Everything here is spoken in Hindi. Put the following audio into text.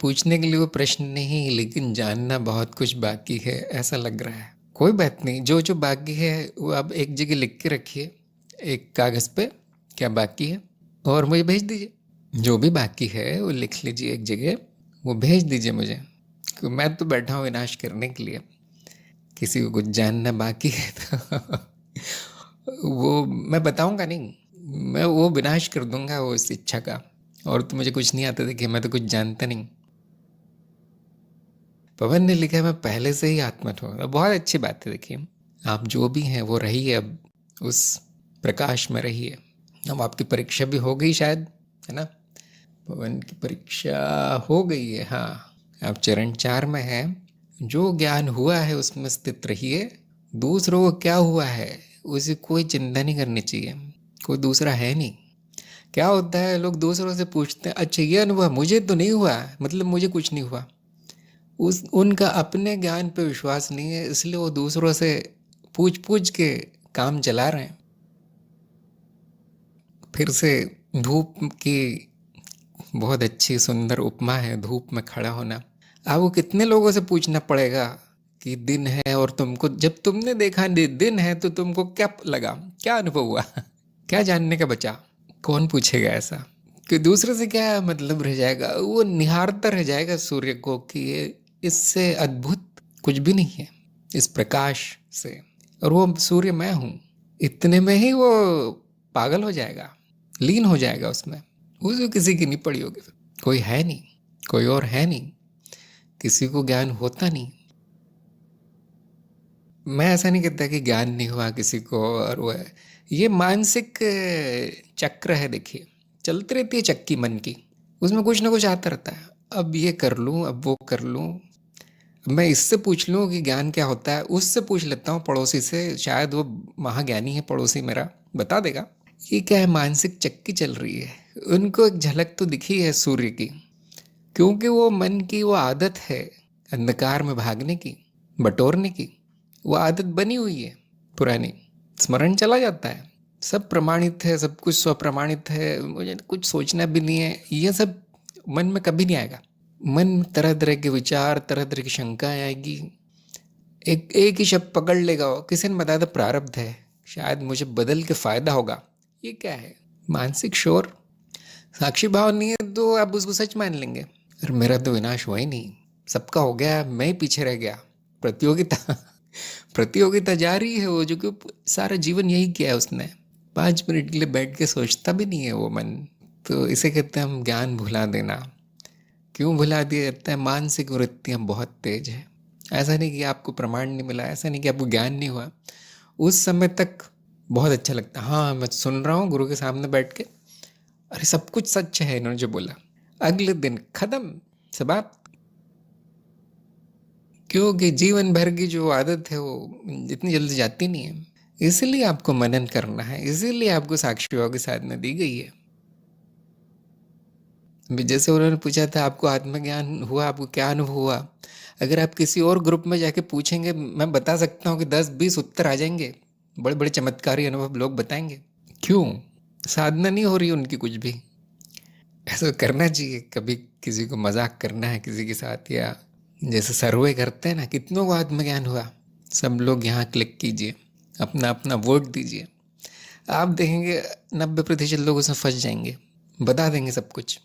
पूछने के लिए वो प्रश्न नहीं, लेकिन जानना बहुत कुछ बाकी है ऐसा लग रहा है। कोई बात नहीं, जो जो बाकी है वो आप एक जगह लिख के रखिए, एक कागज़ पे क्या बाकी है, और मुझे भेज दीजिए। जो भी बाकी है वो लिख लीजिए एक जगह, वो भेज दीजिए मुझे, क्योंकि मैं तो बैठा हूँ विनाश करने के लिए। किसी को कुछ जानना बाकी है तो वो मैं बताऊंगा नहीं, मैं वो विनाश कर दूंगा वो इस इच्छा का। और तो मुझे कुछ नहीं आता, देखिए मैं तो कुछ जानता नहीं। पवन ने लिखा, मैं पहले से ही आत्मठ हूँ। बहुत अच्छी बात है। देखिए आप जो भी हैं वो रहिए, अब उस प्रकाश में रहिए। अब आपकी परीक्षा भी हो गई शायद, है ना? पवन की परीक्षा हो गई है, हाँ। आप चरण 4 में हैं। जो ज्ञान हुआ है उसमें स्थित रहिए। दूसरों को क्या हुआ है उसे कोई चिंता नहीं करनी चाहिए, कोई दूसरा है नहीं। क्या होता है, लोग दूसरों से पूछते हैं, अच्छा ये अनुभव मुझे तो नहीं हुआ, मतलब मुझे कुछ नहीं हुआ। उनका अपने ज्ञान पे विश्वास नहीं है, इसलिए वो दूसरों से पूछ पूछ के काम चला रहे हैं। फिर से धूप की बहुत अच्छी सुंदर उपमा है, धूप में खड़ा होना। आपको कितने लोगों से पूछना पड़ेगा कि दिन है, और तुमको जब तुमने देखा दिन है तो तुमको क्या लगा, क्या अनुभव हुआ क्या जानने का बचा? कौन पूछेगा ऐसा? कि दूसरे से क्या मतलब रह जाएगा, वो निहारता रह जाएगा सूर्य को कि ये इससे अद्भुत कुछ भी नहीं है इस प्रकाश से, और वो सूर्य मैं हूँ। इतने में ही वो पागल हो जाएगा, लीन हो जाएगा उसमें। उसको किसी की नहीं पड़ी होगी, कोई है नहीं, कोई और है नहीं, किसी को ज्ञान होता नहीं। मैं ऐसा नहीं कहता कि ज्ञान नहीं हुआ किसी को, और वो है, ये मानसिक चक्र है। देखिए चलती रहती है चक्की मन की, उसमें कुछ ना कुछ आता रहता है। अब ये कर लूँ, अब वो कर लूँ, मैं इससे पूछ लूँ कि ज्ञान क्या होता है, उससे पूछ लेता हूँ पड़ोसी से, शायद वो महाज्ञानी है पड़ोसी मेरा, बता देगा। ये क्या है, मानसिक चक्की चल रही है। उनको एक झलक तो दिखी है सूर्य की, क्योंकि वो मन की वो आदत है अंधकार में भागने की, बटोरने की। वो आदत बनी हुई है पुरानी, स्मरण चला जाता है, सब प्रमाणित है, सब कुछ स्वप्रमाणित है, मुझे कुछ सोचना भी नहीं है, ये सब मन में कभी नहीं आएगा। मन में तरह तरह के विचार, तरह तरह की शंकाएं आएगी। एक एक ही शब्द पकड़ लेगा, किसी ने बताया था प्रारब्ध है, शायद मुझे बदल के फायदा होगा। ये क्या है, मानसिक शोर। साक्षी भाव नहीं है तो आप उसको सच मान लेंगे, अरे मेरा तो विनाश हुआ ही नहीं, सबका हो गया, मैं ही पीछे रह गया। प्रतियोगिता प्रतियोगिता जारी है वो, जो कि सारा जीवन यही किया है उसने। 5 मिनट के लिए बैठ के सोचता भी नहीं है वो मन। तो इसे कहते हैं हम ज्ञान भुला देना। क्यों भुला दिया जाता है? मानसिक वृत्तियाँ बहुत तेज है। ऐसा नहीं कि आपको प्रमाण नहीं मिला, ऐसा नहीं कि आपको ज्ञान नहीं हुआ, उस समय तक बहुत अच्छा लगता है, हाँ मैं सुन रहा हूँ गुरु के सामने बैठ के, अरे सब कुछ सच है इन्होंने जो बोला। अगले दिन खत्म, समाप्त। क्योंकि जीवन भर की जो आदत है वो इतनी जल्दी जाती नहीं है। इसीलिए आपको मनन करना है, इसीलिए आपको साक्षी भाव की साधना दी गई है। जैसे उन्होंने पूछा था आपको आत्मज्ञान हुआ, आपको क्या अनुभव हुआ, अगर आप किसी और ग्रुप में जाके पूछेंगे, मैं बता सकता हूँ कि 10-20 उत्तर आ जाएंगे, बड़े बड़े चमत्कारी अनुभव लोग बताएंगे। क्यों? साधना नहीं हो रही उनकी कुछ भी। ऐसा करना चाहिए, कभी किसी को मजाक करना है किसी के साथ, या जैसे सर्वे करते हैं ना, कितनों को आत्मज्ञान हुआ, सब लोग यहाँ क्लिक कीजिए, अपना अपना वोट दीजिए। आप देखेंगे 90% लोग उसमें फंस जाएंगे, बता देंगे सब कुछ।